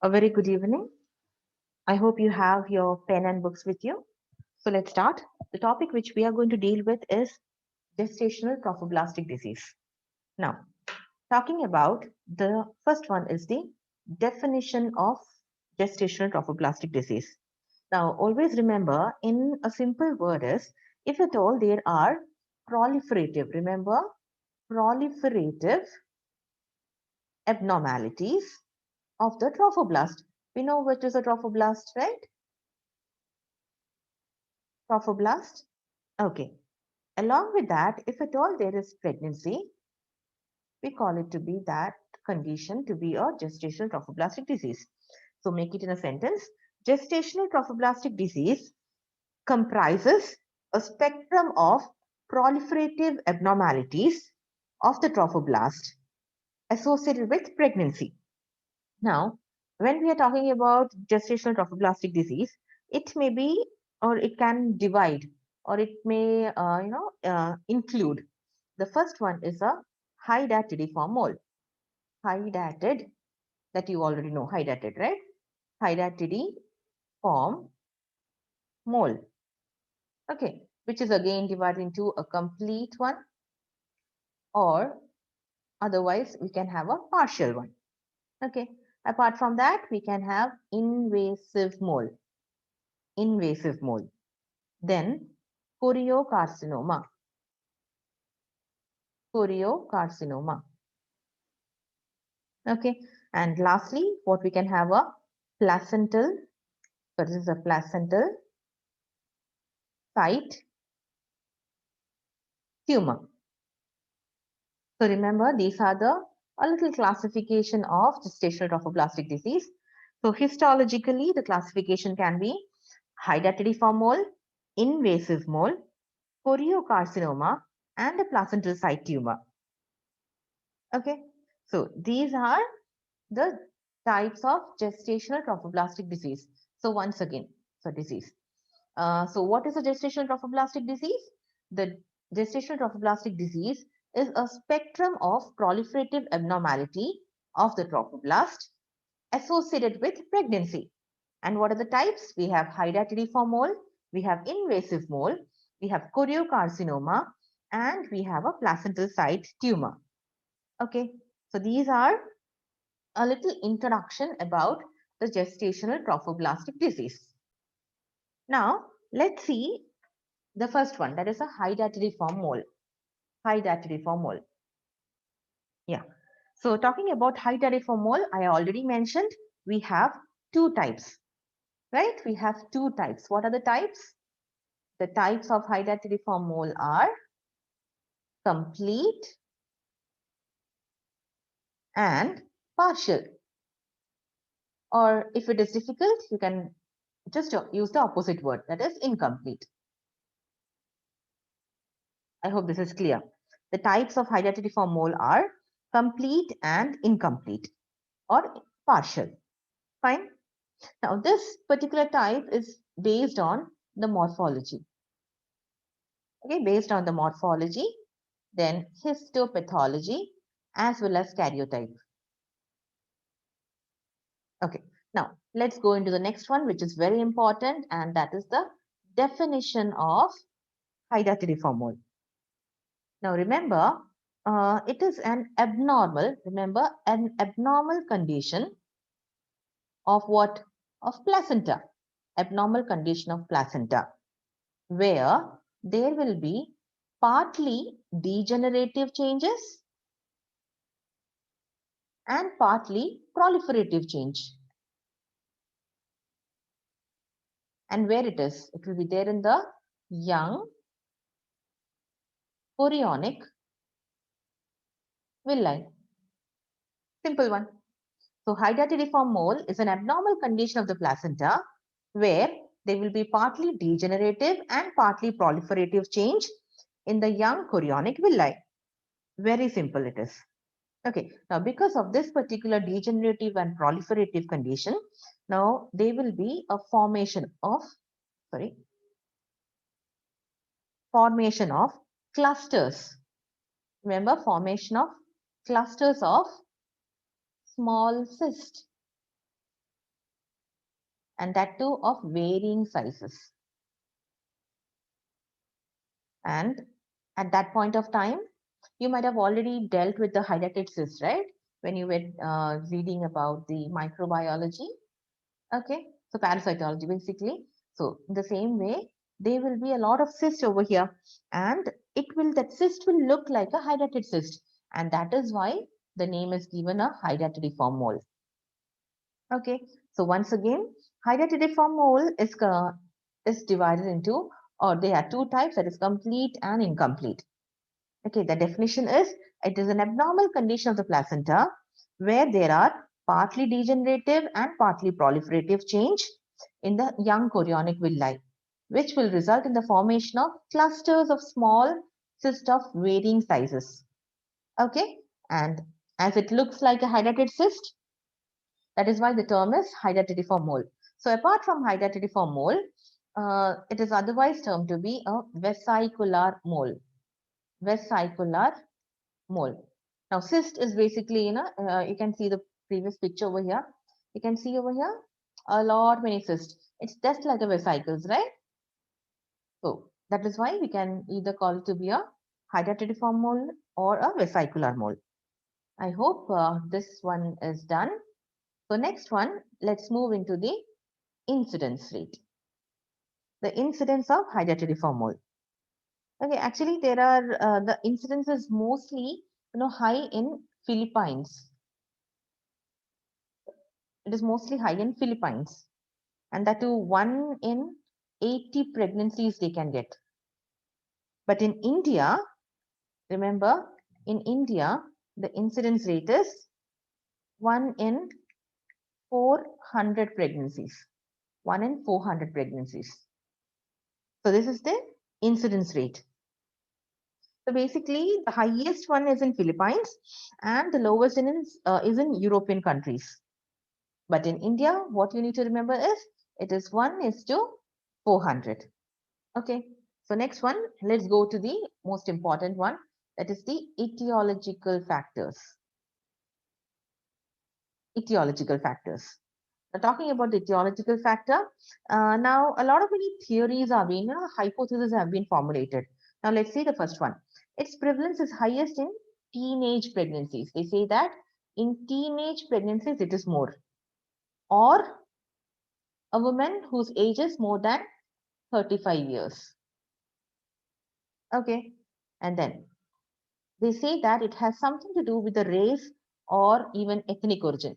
A very good evening. I hope you have your pen and books with you. So let's start. The topic which we are going to deal with is gestational trophoblastic disease. Now, talking about the first one is the definition of gestational trophoblastic disease. Now, always remember in a simple word is if at all there are proliferative, remember proliferative abnormalities of the trophoblast. We know what is a trophoblast, right? Trophoblast. Okay. Along with that, if at all there is pregnancy, we call it to be that condition to be a gestational trophoblastic disease. So make it in a sentence. Gestational trophoblastic disease comprises a spectrum of proliferative abnormalities of the trophoblast associated with pregnancy. Now, when we are talking about gestational trophoblastic disease, it may be or it can divide or it may include. The first one is a hydatidform mole. Hydatid, that you already know, hydatid, right? Hydatidform mole. Okay, which is again divided into a complete one, or otherwise we can have a partial one. Okay, apart from that, we can have invasive mole. Invasive mole. Then choriocarcinoma. Choriocarcinoma. Okay, and lastly, what we can have a placental. So this is a placental site tumor. So remember, these are the a little classification of gestational trophoblastic disease. So histologically, the classification can be hydatidform mole, invasive mole, choriocarcinoma, and a placental site tumor. Okay, so these are the types of gestational trophoblastic disease. So once again, disease. So what is a gestational trophoblastic disease? The gestational trophoblastic disease is a spectrum of proliferative abnormality of the trophoblast associated with pregnancy. And what are the types? We have hydatidform mole, we have invasive mole, we have choriocarcinoma, and we have a placental site tumor. Okay, so these are a little introduction about the gestational trophoblastic disease. Now, let's see the first one, that is a hydatidform mole. Hydatidform mole. Yeah. So talking about hydatidform mole, I already mentioned we have two types, right? We have two types. What are the types? The types of hydatidform mole are complete and partial. Or if it is difficult, you can just use the opposite word, that is incomplete. I hope this is clear. The types of hydatidform mole are complete and incomplete or partial. Fine. Now, this particular type is based on the morphology. Okay, based on the morphology, then histopathology, as well as karyotype. Okay, now let's go into the next one, which is very important, and that is the definition of hydatidform mole. Now, remember, it is an abnormal, remember, an abnormal condition of what? Of placenta. Abnormal condition of placenta, where there will be partly degenerative changes and partly proliferative change. And where it is? It will be there in the young chorionic villi. Simple one. So hydatidform mole is an abnormal condition of the placenta where there will be partly degenerative and partly proliferative change in the young chorionic villi. Very simple it is. Okay, now because of this particular degenerative and proliferative condition, now there will be a formation of clusters. Remember, formation of clusters of small cyst. and that too of varying sizes. And at that point of time, you might have already dealt with the hydatid cyst, right? When you were reading about the microbiology. Okay, so parasitology basically. So in the same way, there will be a lot of cyst over here, and that cyst will look like a hydatid cyst, and that is why the name is given a hydatidiform mole. Okay, so once again, hydatidiform mole is divided into, or there are two types, that is complete and incomplete. Okay, the definition is, it is an abnormal condition of the placenta where there are partly degenerative and partly proliferative change in the young chorionic villi, which will result in the formation of clusters of small cysts of varying sizes. Okay, and as it looks like a hydatid cyst, that is why the term is hydatidiform mole. So apart from hydatidiform mole, it is otherwise termed to be a vesicular mole. Vesicular mole. Now, cyst is basically, you can see the previous picture over here. You can see over here a lot many cysts. It's just like a vesicles, right? So that is why we can either call it to be a hydatidiform mole or a vesicular mole. I hope this one is done. So next one, let's move into the incidence rate. The incidence of hydatidiform mole. Okay, actually there are the incidence is mostly high in Philippines. It is mostly high in Philippines, and that too 1 in 80 pregnancies they can get. But in India, remember, in India, the incidence rate is 1 in 400 pregnancies. 1 in 400 pregnancies. So this is the incidence rate. So basically, the highest one is in Philippines, and the lowest is in European countries. But in India, what you need to remember is it is 1:400. Okay. So next one, let's go to the most important one, that is the etiological factors. Etiological factors. Now, talking about the etiological factor, now a lot of many theories are being, hypotheses have been formulated. Now let's see the first one. Its prevalence is highest in teenage pregnancies. They say that in teenage pregnancies it is more, or a woman whose age is more than 35 years. Okay, and then they say that it has something to do with the race or even ethnic origin.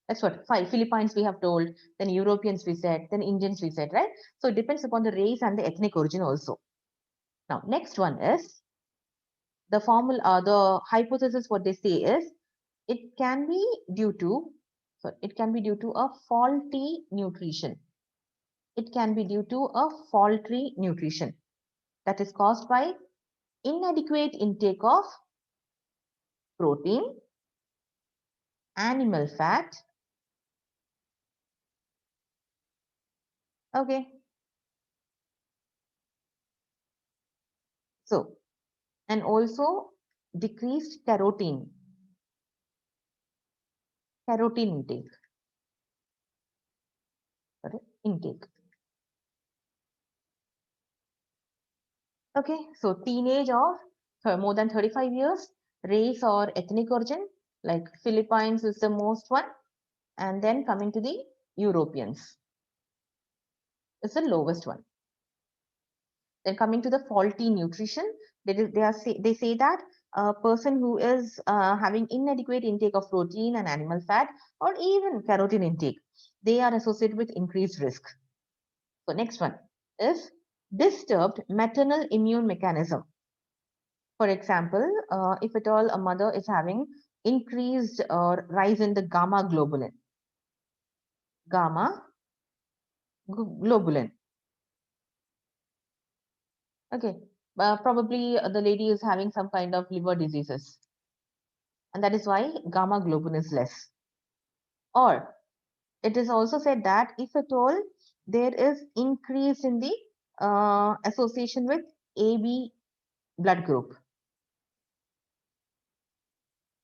That's what Philippines we have told, then Europeans we said, then Indians we said, right? So it depends upon the race and the ethnic origin also. Now, next one is the formula, the hypothesis. What they say is it can be due to, a faulty nutrition. It can be due to a faulty nutrition that is caused by inadequate intake of protein, animal fat. Okay. So, and also decreased carotene intake. Intake. Okay, so teenage or more than 35 years, race or ethnic origin, like Philippines is the most one, and then coming to the Europeans is the lowest one. Then coming to the faulty nutrition, they say that a person who is having inadequate intake of protein and animal fat, or even carotene intake, they are associated with increased risk. So next one is disturbed maternal immune mechanism. For example, if at all a mother is having increased or rise in the gamma globulin. Gamma globulin. Okay, probably the lady is having some kind of liver diseases, and that is why gamma globulin is less. Or it is also said that if at all there is increase in the association with AB blood group.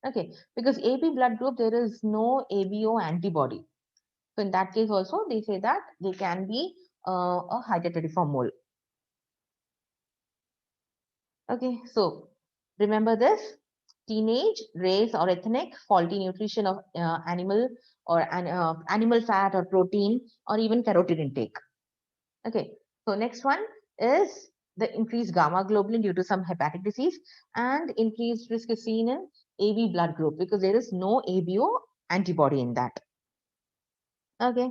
Okay, because AB blood group, there is no ABO antibody. So in that case also, they say that they can be a hydatidiform mole. Okay, so remember this: teenage, race or ethnic, faulty nutrition of animal or animal fat or protein or even carotid intake. Okay, so next one is the increased gamma globulin due to some hepatic disease, and increased risk is seen in AB blood group because there is no ABO antibody in that. Okay,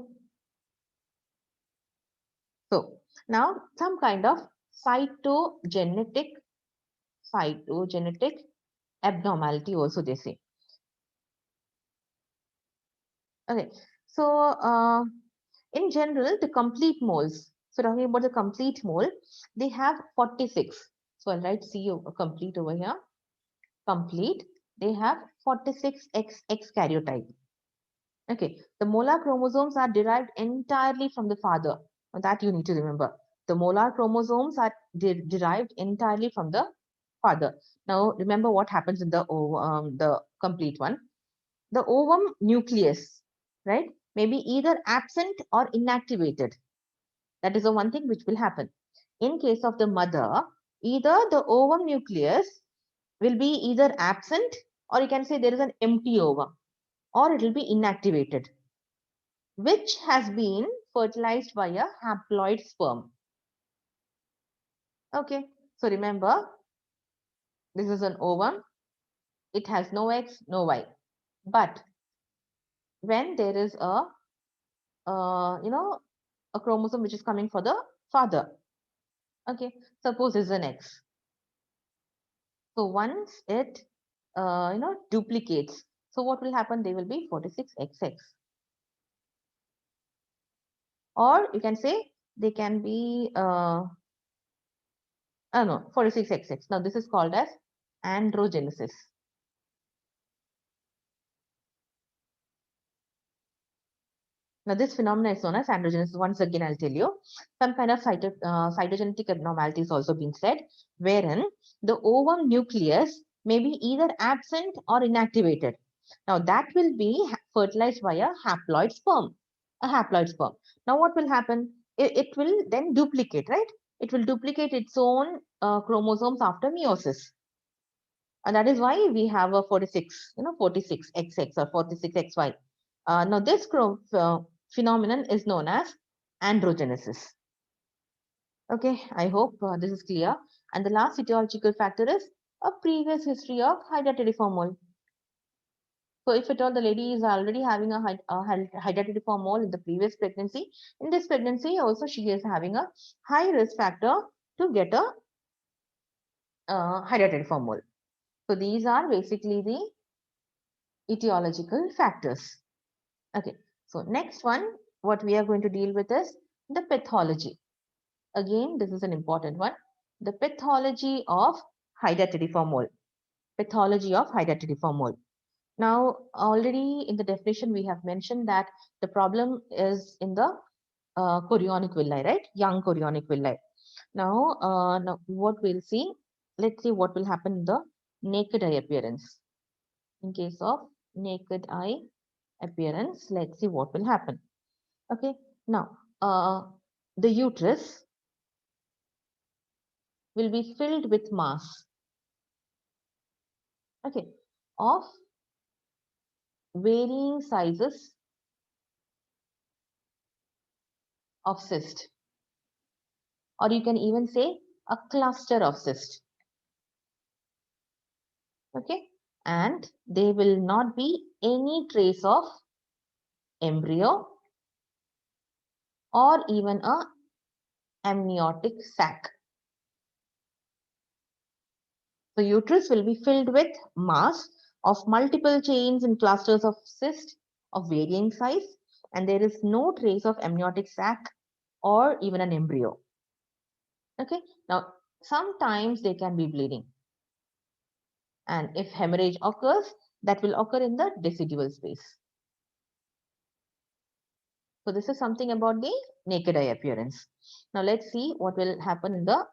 so now some kind of cytogenetic abnormality also they say. Okay, so in general, the complete moles. So talking about the complete mole, they have 46. So I'll write C a complete over here. Complete. They have 46 XX karyotype. Okay, the molar chromosomes are derived entirely from the father. That you need to remember. The molar chromosomes are derived entirely from the father. Now remember what happens in the complete one. The ovum nucleus, right, may be either absent or inactivated. That is the one thing which will happen. In case of the mother, either the ovum nucleus will be either absent, or you can say there is an empty ovum, or it will be inactivated, which has been fertilized by a haploid sperm. Okay, so remember, this is an ovum. It has no X, no Y. But when there is a chromosome which is coming for the father. Okay, suppose it's an X. So once it duplicates, so what will happen? They will be 46XX. Or you can say they can be no 46XX. Now this is called as androgenesis. Now, this phenomenon is known as androgenesis. Once again, I'll tell you, some kind of cytogenetic abnormality is also being said, wherein the ovum nucleus may be either absent or inactivated. Now, that will be fertilized by a haploid sperm. A haploid sperm. Now, what will happen? It will then duplicate, right? It will duplicate its own chromosomes after meiosis. And that is why we have a 46, 46XX or 46XY. Now, this phenomenon is known as androgenesis. Okay, I hope this is clear. And the last etiological factor is a previous history of hydatidiform mole. So, if at all the lady is already having a hydatidiform mole in the previous pregnancy, in this pregnancy also she is having a high risk factor to get a hydatidiform mole. So, these are basically the etiological factors. Okay, so next one, what we are going to deal with is the pathology. Again, this is an important one. The pathology of hydatidiform mole. Pathology of hydatidiform mole. Now, already in the definition, we have mentioned that the problem is in the chorionic villi, right? Young chorionic villi. Now, what we'll see, let's see what will happen in the naked eye appearance. In case of naked eye appearance, let's see what will happen. Okay, now the uterus will be filled with mass, okay, of varying sizes of cyst, or you can even say a cluster of cyst. Okay, and there will not be any trace of embryo or even a amniotic sac. The uterus will be filled with mass of multiple chains and clusters of cyst of varying size, and there is no trace of amniotic sac or even an embryo. Okay, now sometimes they can be bleeding, and if hemorrhage occurs, that will occur in the decidual space. So this is something about the naked eye appearance. Now let's see what will happen in the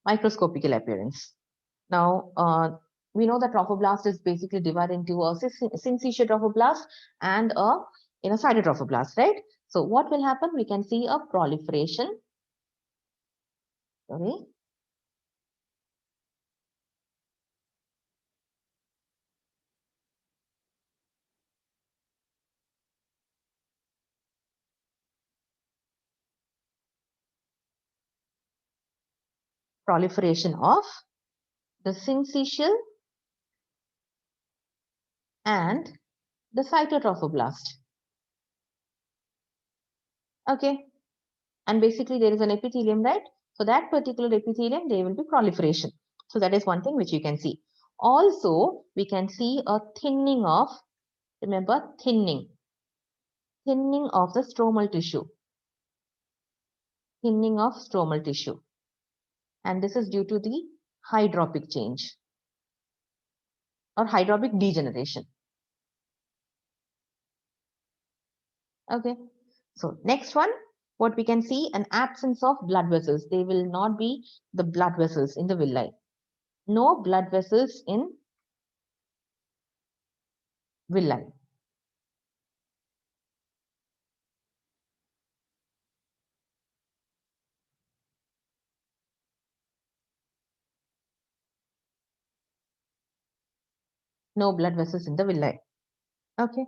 microscopical appearance. Now we know that trophoblast is basically divided into a syncytial trophoblast and a cytotrophoblast, right? So what will happen? We can see a proliferation. Sorry. Proliferation of the syncytial and the cytotrophoblast. Okay. And basically there is an epithelium, right? So that particular epithelium, there will be proliferation. So that is one thing which you can see. Also, we can see a thinning of, remember, thinning of the stromal tissue. Thinning of stromal tissue. And this is due to the hydropic change or hydropic degeneration. Okay. So next one, what we can see, an absence of blood vessels. They will not be the blood vessels in the villi. No blood vessels in villi. No blood vessels in the villi. Okay.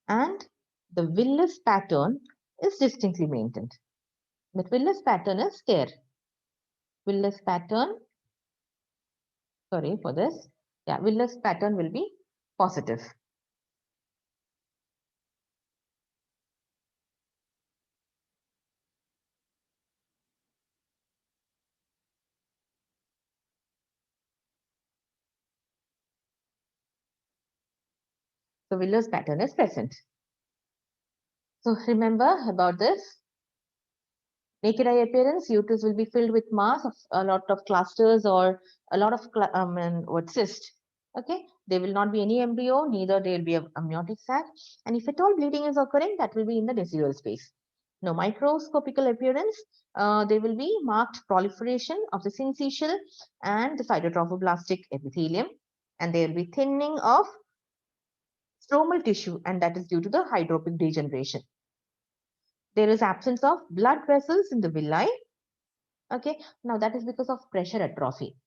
And the villus pattern is distinctly maintained. The villus pattern is there. Villus pattern, sorry for this. Yeah, villus pattern will be positive. So villus pattern is present. So remember about this. Naked eye appearance, uterus will be filled with mass of a lot of clusters or a lot of cyst. Okay, there will not be any embryo, neither there will be a amniotic sac. And if at all bleeding is occurring, that will be in the decidual space. Now, microscopical appearance, there will be marked proliferation of the syncytial and the cytotrophoblastic epithelium, and there will be thinning of stromal tissue, and that is due to the hydropic degeneration. There is absence of blood vessels in the villi. Okay, now that is because of pressure atrophy.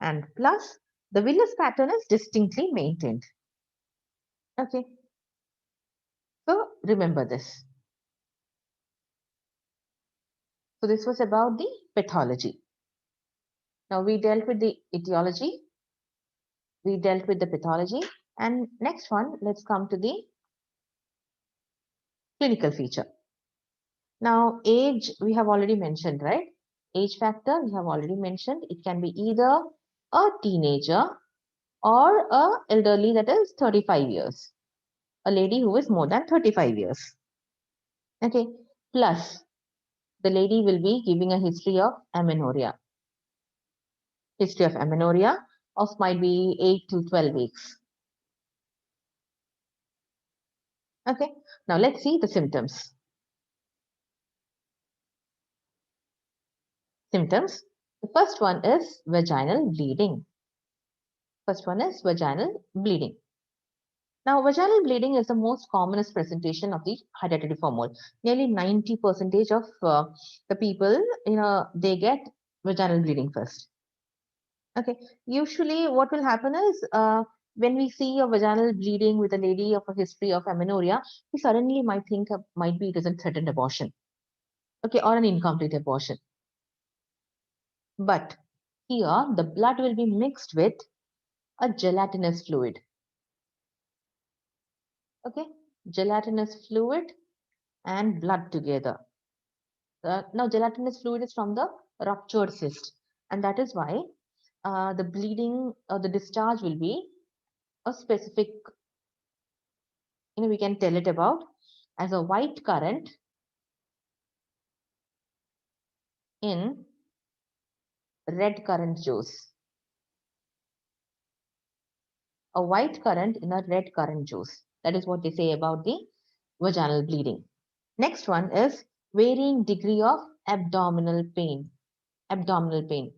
And plus, the villus pattern is distinctly maintained. Okay, so remember this. So this was about the pathology. Now we dealt with the etiology, we dealt with the pathology, and next one, let's come to the clinical feature. Now age, we have already mentioned, right? Age factor, we have already mentioned. It can be either a teenager or a elderly, that is 35 years. A lady who is more than 35 years. Okay, plus the lady will be giving a history of amenorrhea. History of amenorrhea of might be 8 to 12 weeks. Okay, now let's see the symptoms. Symptoms. The first one is vaginal bleeding. First one is vaginal bleeding. Now, vaginal bleeding is the most commonest presentation of the hydatidiform mole. Nearly 90% of the people, they get vaginal bleeding first. Okay, usually what will happen is when we see a vaginal bleeding with a lady of a history of amenorrhea, we suddenly might think might be it is a threatened abortion, okay, or an incomplete abortion. But here the blood will be mixed with a gelatinous fluid. Okay, gelatinous fluid and blood together. Now gelatinous fluid is from the ruptured cyst, and that is why the bleeding or the discharge will be a specific, we can tell it about as a white current in red currant juice. A white currant in a red currant juice. That is what they say about the vaginal bleeding. Next one is varying degree of abdominal pain. Abdominal pain.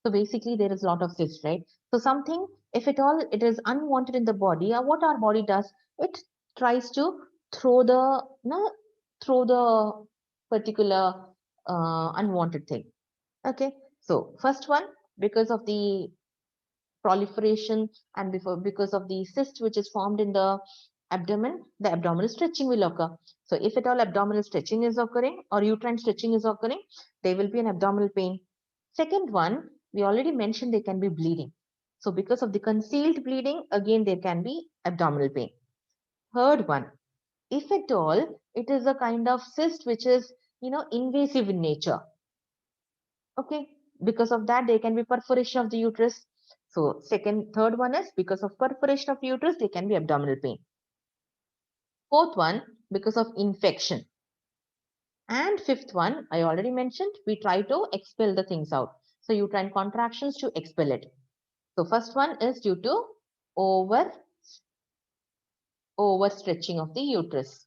So basically there is a lot of cysts, right? So something, if at all it is unwanted in the body, what our body does, it tries to throw the, throw the particular unwanted thing. Okay, so first one, because of the proliferation and because of the cyst which is formed in the abdomen, the abdominal stretching will occur. So if at all abdominal stretching is occurring or uterine stretching is occurring, there will be an abdominal pain. Second one, we already mentioned there can be bleeding. So because of the concealed bleeding, again there can be abdominal pain. Third one, if at all it is a kind of cyst which is, invasive in nature. Okay, because of that there can be perforation of the uterus. So third one is because of perforation of uterus, there can be abdominal pain. Fourth one, because of infection. And fifth one, I already mentioned, we try to expel the things out. So uterine contractions to expel it. So first one is due to overstretching of the uterus.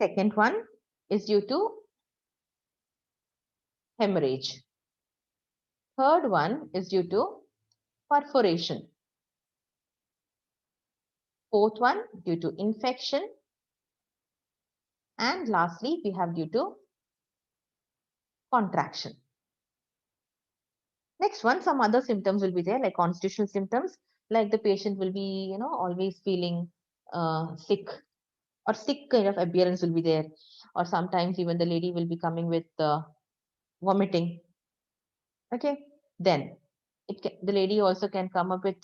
Second one is due to hemorrhage. Third one is due to perforation. Fourth one due to infection. And lastly, we have due to contraction. Next one, some other symptoms will be there, like constitutional symptoms, like the patient will be, always feeling sick, or sick kind of appearance will be there, or sometimes even the lady will be coming with vomiting. Okay, then the lady also can come up with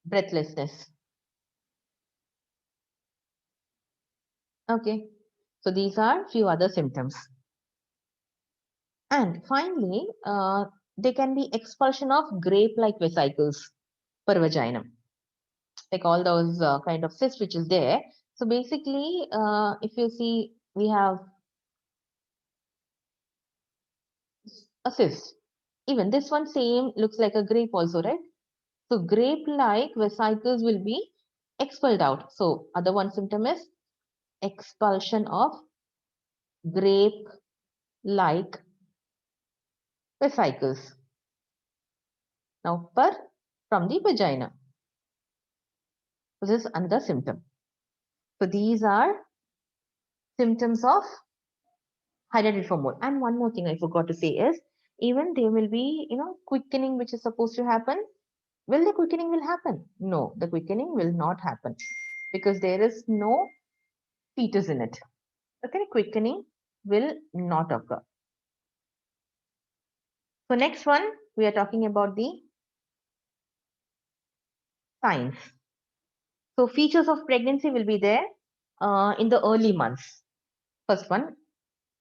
breathlessness. Okay, so these are few other symptoms. And finally, there can be expulsion of grape-like vesicles per vaginum, like all those kind of cysts which is there. So basically, if you see, we have a cyst. Even this one same looks like a grape also, right? So grape-like vesicles will be expelled out. So other one symptom is expulsion of grape-like vesicles. Now from the vagina. So this is another symptom. So these are symptoms of hydrated formol. And one more thing I forgot to say is, even there will be, quickening which is supposed to happen. Will the quickening will happen? No, the quickening will not happen because there is no fetus in it. Okay, quickening will not occur. So next one, we are talking about the signs. So features of pregnancy will be there in the early months. First one,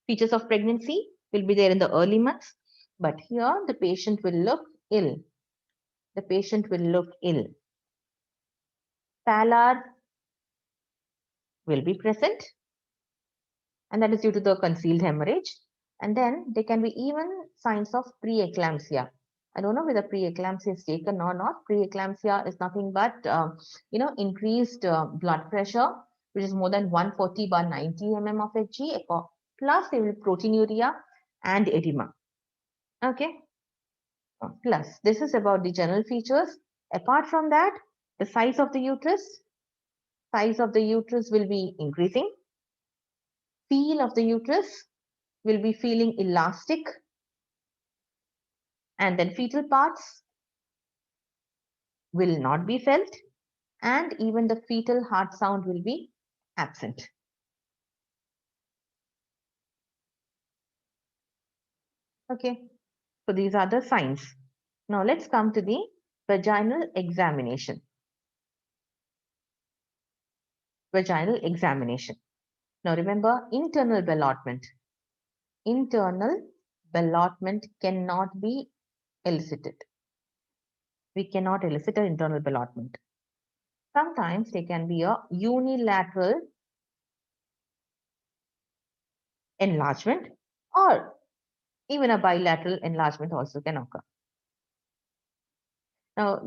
features of pregnancy will be there in the early months, but here the patient will look ill. The patient will look ill. Pallor will be present, and that is due to the concealed hemorrhage. And then there can be even signs of preeclampsia. I don't know whether preeclampsia is taken or not. Preeclampsia is nothing but, increased blood pressure, which is more than 140/90 mm of Hg, plus there will be proteinuria and edema. Okay. Plus, this is about the general features. Apart from that, the size of the uterus will be increasing. Feel of the uterus will be feeling elastic, and then fetal parts will not be felt, and even the fetal heart sound will be absent. Okay, so these are the signs. Now let's come to the vaginal examination. Vaginal examination. Now remember, internal ballotment. Internal ballotment cannot be elicited. We cannot elicit an internal ballotment. Sometimes there can be a unilateral enlargement, or even a bilateral enlargement also can occur. Now,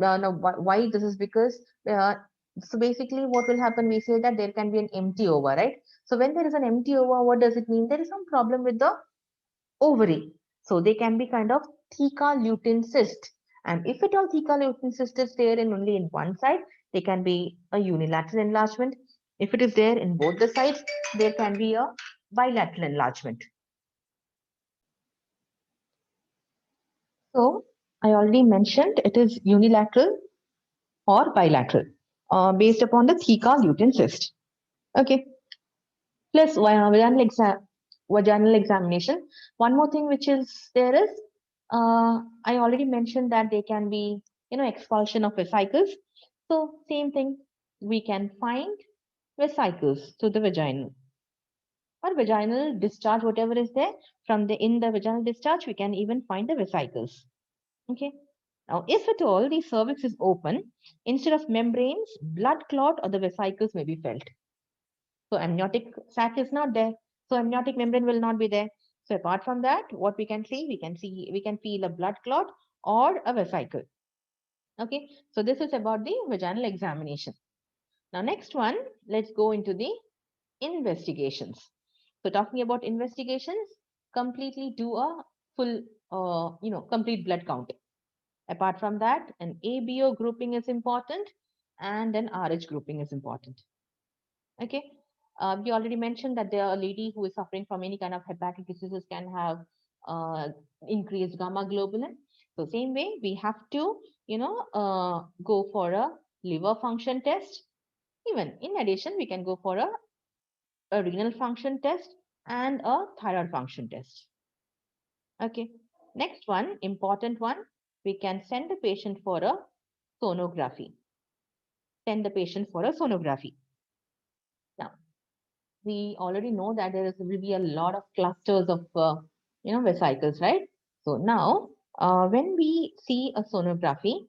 why this is because, so basically what will happen, we say that there can be an empty ova, right? So when there is an empty ova, what does it mean? There is some problem with the ovary. So they can be kind of theca lutein cyst. And if at all theca lutein cyst is there in only in one side, there can be a unilateral enlargement. If it is there in both the sides, there can be a bilateral enlargement. So I already mentioned it is unilateral or bilateral based upon the theca lutein cyst. Okay. Plus vaginal examination. One more thing which is there is, I already mentioned that they can be, expulsion of vesicles. So same thing, we can find vesicles to the vagina or vaginal discharge, whatever is there from in the vaginal discharge, we can even find the vesicles. Okay. Now, if at all the cervix is open, instead of membranes, blood clot or the vesicles may be felt. So amniotic sac is not there. So amniotic membrane will not be there. So apart from that, what we can see, we can feel a blood clot or a vesicle. Okay. So this is about the vaginal examination. Now, next one, let's go into the investigations. So talking about investigations, completely do a full, complete blood count. Apart from that, an ABO grouping is important and an RH grouping is important. Okay. We already mentioned that there are a lady who is suffering from any kind of hepatic diseases can have increased gamma globulin. So same way, we have to, go for a liver function test. Even in addition, we can go for a renal function test and a thyroid function test. Okay. Next one, important one, we can send the patient for a sonography. Send the patient for a sonography. Now, we already know that will be a lot of clusters of, vesicles, right? So now, when we see a sonography,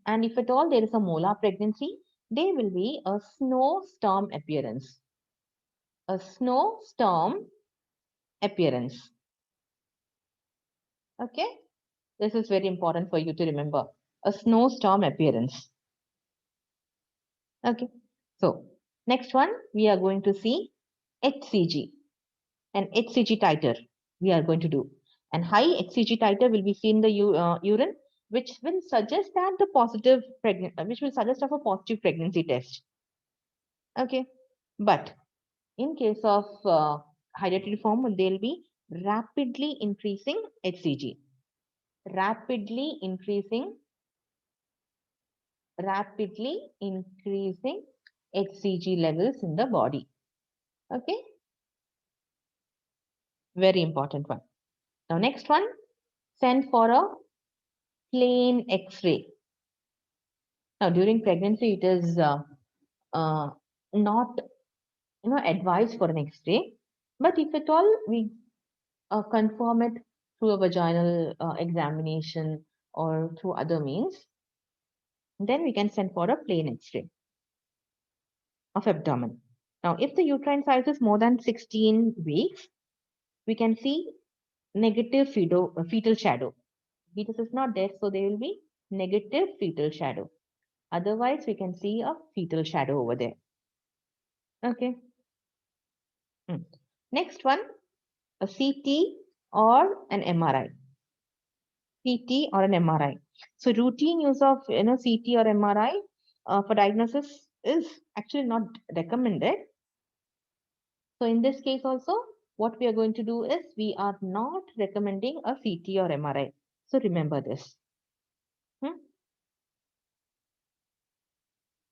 and if at all there is a molar pregnancy, there will be a snowstorm appearance. A snowstorm appearance. Okay, this is very important for you to remember. A snowstorm appearance. Okay, so next one, we are going to see HCG. An HCG titer we are going to do. And high HCG titer will be seen in the urine, which will suggest that the positive which will suggest of a positive pregnancy test. Okay, but in case of hydatid form, there will be rapidly increasing HCG. Rapidly increasing HCG levels in the body. Okay, very important one. Now, next one, send for a plain X-ray. Now, during pregnancy, it is not, advised for an X-ray. But if at all we confirm it through a vaginal examination or through other means, then we can send for a plain X-ray of abdomen. Now, if the uterine size is more than 16 weeks, we can see negative fetal shadow. Fetus is not there, so there will be negative fetal shadow. Otherwise, we can see a fetal shadow over there. Okay. Next one, a CT or an MRI. CT or an MRI. So routine use of CT or MRI for diagnosis is actually not recommended. So in this case also, what we are going to do is we are not recommending a CT or MRI. So remember this.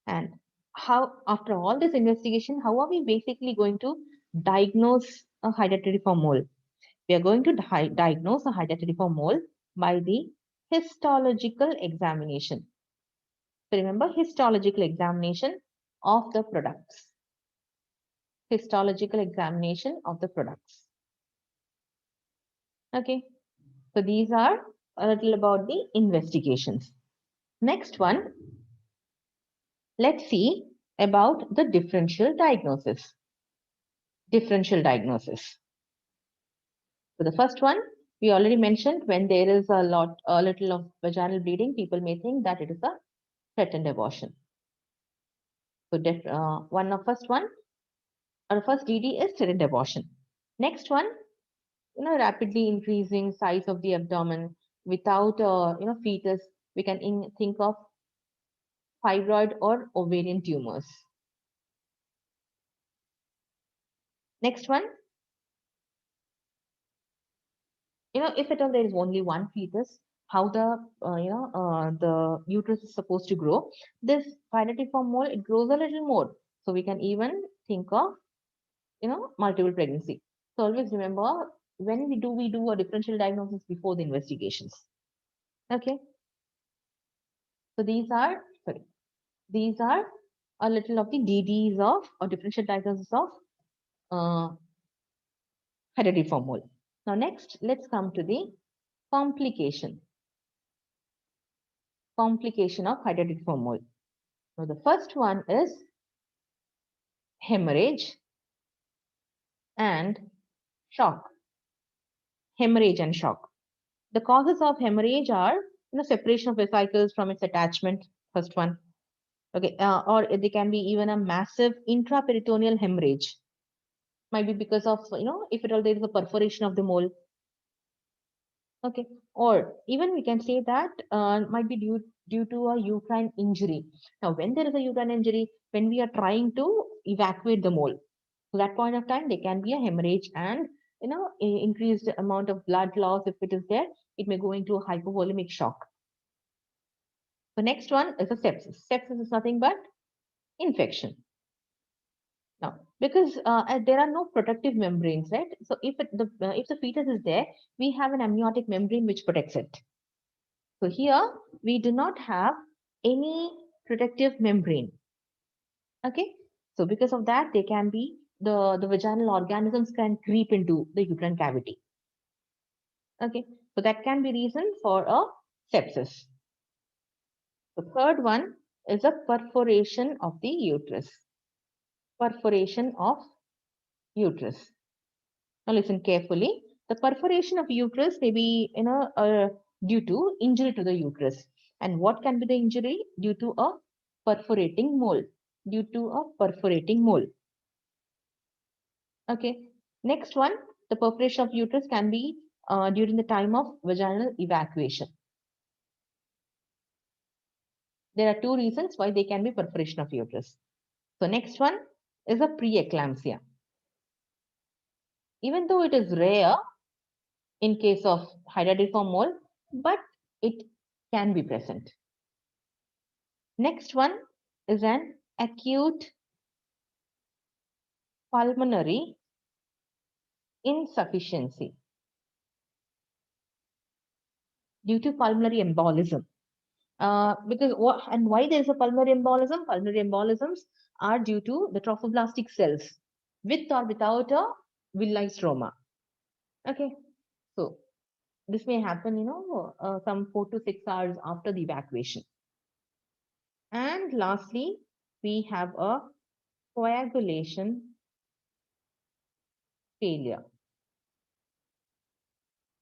And how, after all this investigation, how are we basically going to diagnose a hydatidiform mole? We are going to diagnose a hydatidiform mole by the histological examination. So remember, histological examination of the products. Histological examination of the products. Okay. So these are a little about the investigations. Next one, let's see about the differential diagnosis. Differential diagnosis. So the first one, we already mentioned, when there is a little of vaginal bleeding, people may think that it is a threatened abortion. So first DD is threatened abortion. Next one, rapidly increasing size of the abdomen without fetus We can think of fibroid or ovarian tumors. Next one, if at all there is only one fetus, how the uterus is supposed to grow. This phytatiform mole, it grows a little more. So we can even think of, multiple pregnancy. So always remember, when we do a differential diagnosis before the investigations. Okay. So these are a little of the DDs of or differential diagnosis of uh, phytatiform mole. Now next, let's come to the complication of phytatiform mole. Now the first one is hemorrhage and shock. Hemorrhage and shock. The causes of hemorrhage are separation of vesicles from its attachment. First one. Okay, or they can be even a massive intraperitoneal hemorrhage. Might be because of if at all there is a perforation of the mole. Okay, or even we can say that might be due to a uterine injury. Now, when there is a uterine injury, when we are trying to evacuate the mole, so that point of time, there can be a hemorrhage and increased amount of blood loss. If it is there, it may go into a hypovolemic shock. The next one is a sepsis. Sepsis is nothing but infection. Now, because there are no protective membranes, right? So if the fetus is there, we have an amniotic membrane which protects it. So here we do not have any protective membrane. Okay. So because of that, they can be the vaginal organisms can creep into the uterine cavity. Okay. So that can be reason for a sepsis. The third one is a perforation of the uterus. Perforation of uterus. Now listen carefully. The perforation of uterus may be due to injury to the uterus. And what can be the injury? Due to a perforating mole. Due to a perforating mole. Okay. Next one, the perforation of uterus can be during the time of vaginal evacuation. There are two reasons why they can be perforation of uterus. So next one is a preeclampsia. Even though it is rare in case of hydatidiform mole, but it can be present. Next one is an acute pulmonary insufficiency due to pulmonary embolism. Because what and why there is a pulmonary embolism? Pulmonary embolisms are due to the trophoblastic cells with or without a villi stroma. Okay, so this may happen, some 4 to 6 hours after the evacuation. And lastly, we have a coagulation failure.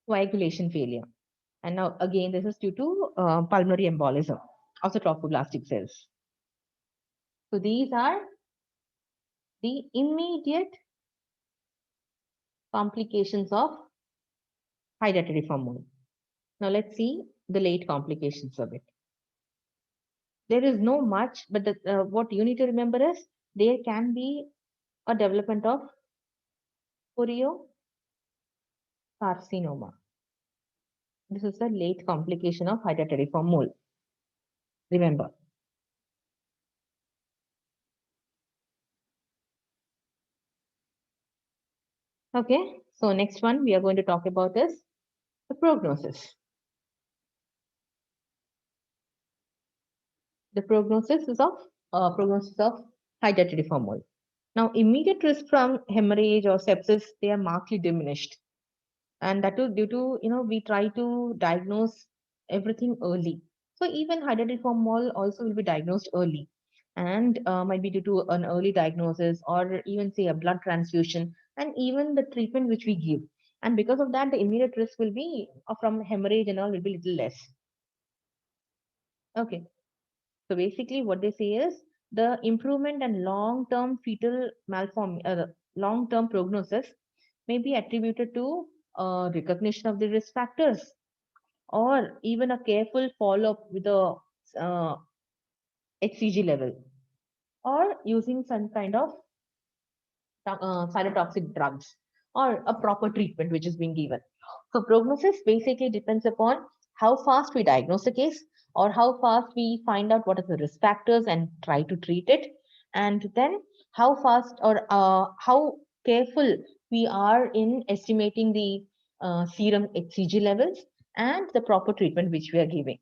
Coagulation failure. And now again, this is due to pulmonary embolism of the trophoblastic cells. So these are the immediate complications of hydatidiform mole. Now let's see the late complications of it. There is no much, but what you need to remember is there can be a development of choriocarcinoma. This is the late complication of hydatidiform mole. Remember. Okay, so next one we are going to talk about is the prognosis. The prognosis of hydatidiform mole. Now, immediate risk from hemorrhage or sepsis, they are markedly diminished. And that is due to, we try to diagnose everything early. So even hydatidiform mole also will be diagnosed early and might be due to an early diagnosis or even say a blood transfusion and even the treatment which we give. And because of that, the immediate risk will be from hemorrhage and all will be little less. Okay. So basically what they say is the improvement and long-term fetal long-term prognosis may be attributed to recognition of the risk factors or even a careful follow-up with the HCG level, or using some kind of cytotoxic drugs, or a proper treatment which is being given. So prognosis basically depends upon how fast we diagnose the case, or how fast we find out what are the risk factors and try to treat it, and then how fast or how careful we are in estimating the serum HCG levels and the proper treatment which we are giving.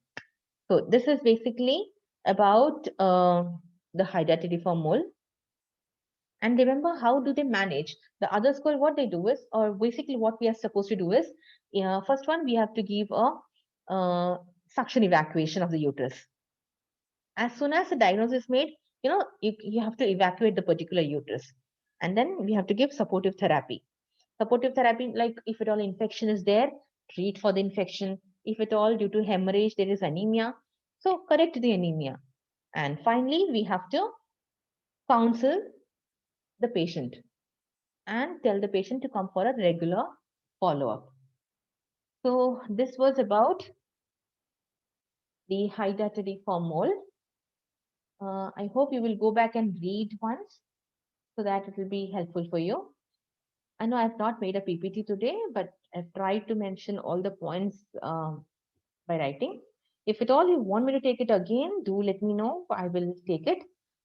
So this is basically about the hydatidiform mole. And remember, how do they manage? The other school, what they do is, or basically what we are supposed to do is, first one, we have to give a suction evacuation of the uterus. As soon as the diagnosis is made, you have to evacuate the particular uterus. And then we have to give supportive therapy. Supportive therapy, like if at all infection is there, treat for the infection. If at all due to hemorrhage, there is anemia, so correct the anemia. And finally, we have to counsel the patient and tell the patient to come for a regular follow-up. So this was about the hydatidiform mole. I hope you will go back and read once so that it will be helpful for you. I know I've not made a PPT today, but I've tried to mention all the points by writing. If at all you want me to take it again, do let me know. I will take it.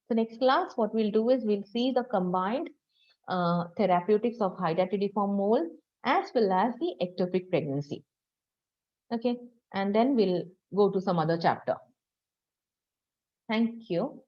So next class, what we'll do is we'll see the combined therapeutics of hydatidiform mole as well as the ectopic pregnancy. Okay, and then we'll go to some other chapter. Thank you.